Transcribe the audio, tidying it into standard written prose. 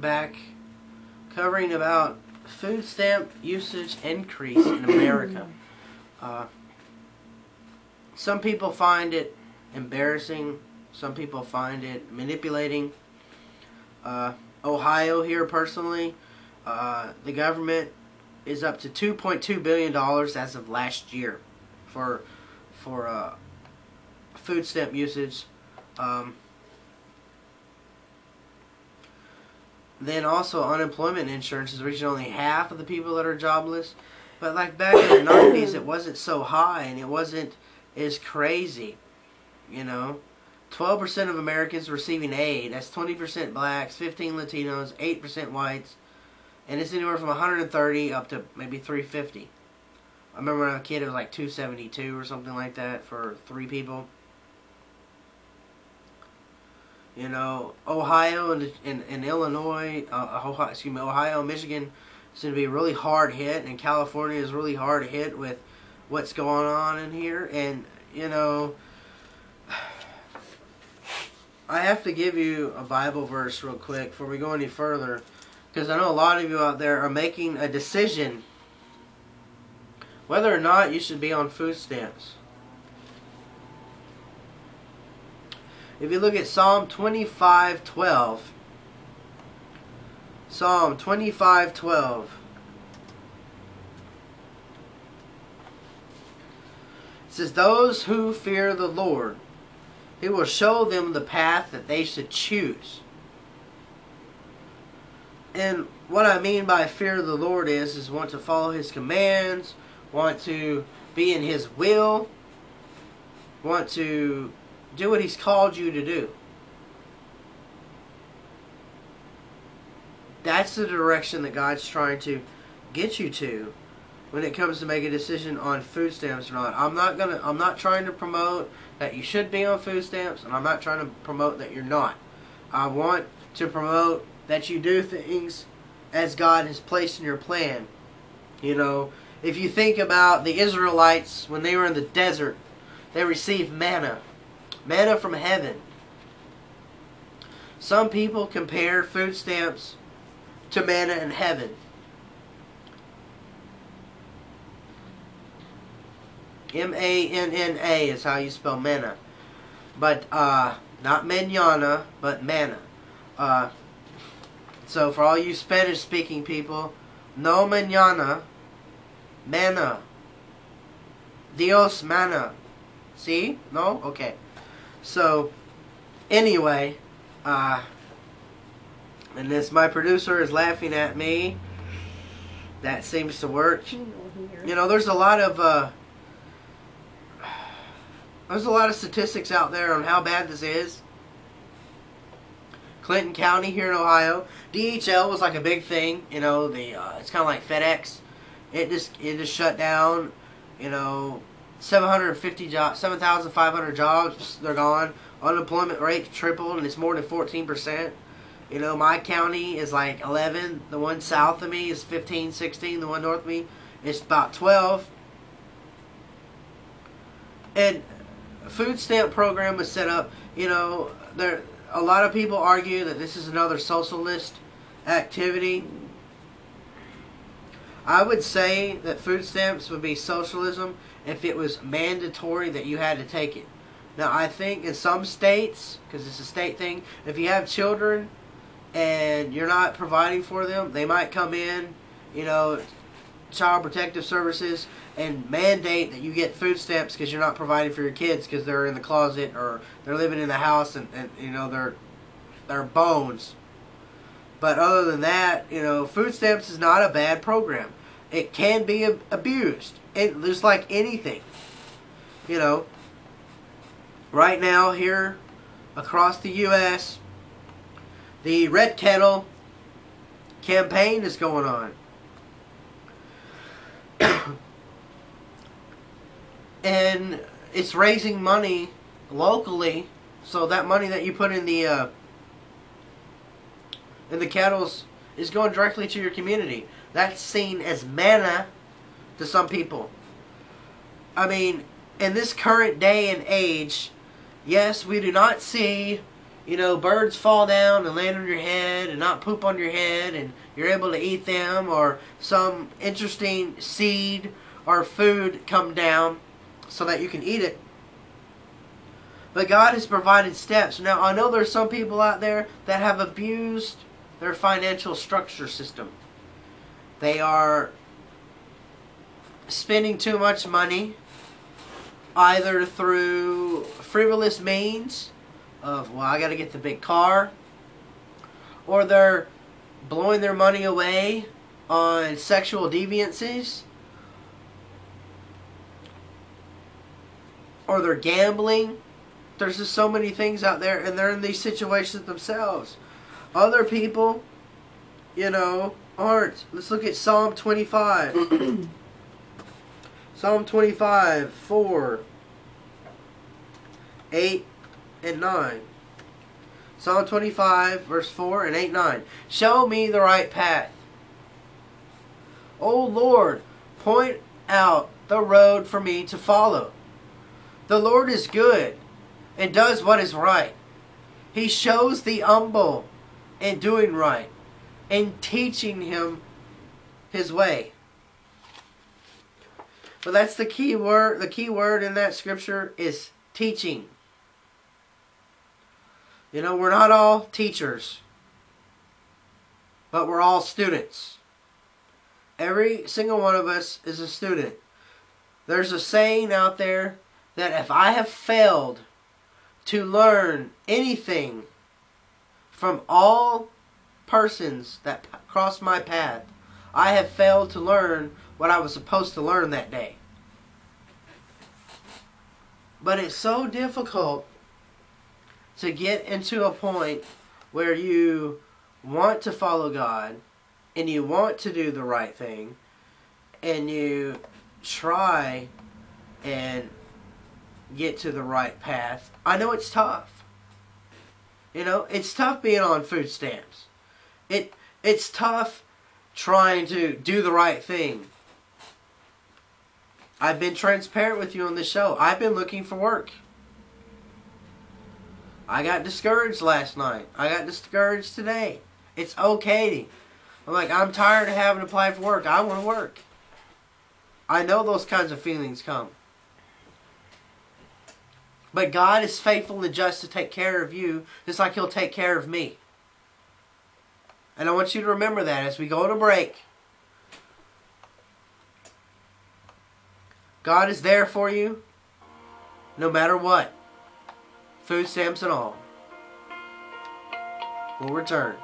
back covering about food stamp usage increase in America. Some people find it embarrassing. Some people find it manipulating. Ohio here personally, the government is up to $2.2 billion as of last year for food stamp usage. Then also unemployment insurance is reaching only half of the people that are jobless. But like back in the 90s, it wasn't so high and it wasn't as crazy. You know, 12% of Americans receiving aid. That's 20% blacks, 15 Latinos, 8% whites, and it's anywhere from 130 up to maybe 350. I remember when I was a kid, it was like 272 or something like that for 3 people. You know, Ohio and Illinois, Ohio and Michigan is going to be really hard hit, and California is really hard hit with what's going on in here. And, you know, I have to give you a Bible verse real quick before we go any further, because I know a lot of you out there are making a decision whether or not you should be on food stamps. If you look at Psalm 25:12, Psalm 25:12, it says, "Those who fear the Lord, He will show them the path that they should choose." And what I mean by fear the Lord is want to follow His commands, want to be in His will, want to do what He's called you to do. That's the direction that God's trying to get you to when it comes to make a decision on food stamps or not. I'm not trying to promote that you should be on food stamps, and I'm not trying to promote that you're not. I want to promote that you do things as God has placed in your plan. You know, if you think about the Israelites when they were in the desert, they received manna. Manna from heaven. Some people compare food stamps to manna in heaven. M-A-N-N-A is how you spell manna. But, not manana, but manna. So for all you Spanish-speaking people, no manana, manna. Dios manna. See? No? Okay. So, anyway, and this, my producer is laughing at me. That seems to work. You know, there's a lot of statistics out there on how bad this is. Clinton County here in Ohio, DHL was like a big thing. You know, it's kind of like FedEx. It just shut down. You know, 750 jobs, 7,500 jobs, they're gone. Unemployment rate tripled, and it's more than 14%. You know, my county is like 11. The one south of me is 15, 16. The one north of me is about 12. And a food stamp program was set up. You know, a lot of people argue that this is another socialist activity. I would say that food stamps would be socialism if it was mandatory that you had to take it. Now, I think in some states, because it's a state thing, if you have children and you're not providing for them, they might come in, you know, Child Protective Services, and mandate that you get food stamps because you're not providing for your kids because they're in the closet or they're living in the house and you know, they're bones. But other than that, you know, food stamps is not a bad program. It can be abused. Just like anything. You know, right now here across the U.S., the Red Kettle campaign is going on. And it's raising money locally, so that money that you put in the kettles is going directly to your community. That's seen as manna to some people. I mean, in this current day and age, yes, we do not see you know, birds fall down and land on your head and not poop on your head and you're able to eat them, or some interesting seed or food come down so that you can eat it. But God has provided steps. Now, I know there's some people out there that have abused their financial structure system. They are spending too much money, either through frivolous means of, well, I got to get the big car, or they're blowing their money away on sexual deviancies, or they're gambling. There's just so many things out there, and they're in these situations themselves. Other people, you know, aren't. Let's look at Psalm 25. Psalm 25, 4, 8, and 9. Psalm 25, verse 4 and 8, 9. Show me the right path. O Lord, point out the road for me to follow. The Lord is good and does what is right. He shows the humble in doing right and teaching him his way. But that's the key word. The key word in that scripture is teaching. You know, we're not all teachers, but we're all students. Every single one of us is a student. There's a saying out there that if I have failed to learn anything from all persons that cross my path, I have failed to learn what I was supposed to learn that day. But it's so difficult to get into a point where you want to follow God and you want to do the right thing and you try and get to the right path. I know it's tough. You know, it's tough being on food stamps. It's tough trying to do the right thing. I've been transparent with you on this show. I've been looking for work. I got discouraged last night. I got discouraged today. It's okay. I'm like, I'm tired of having to apply for work. I want to work. I know those kinds of feelings come. But God is faithful and just to take care of you, just like He'll take care of me. And I want you to remember that as we go to break. God is there for you, no matter what. Food stamps and all. We'll return.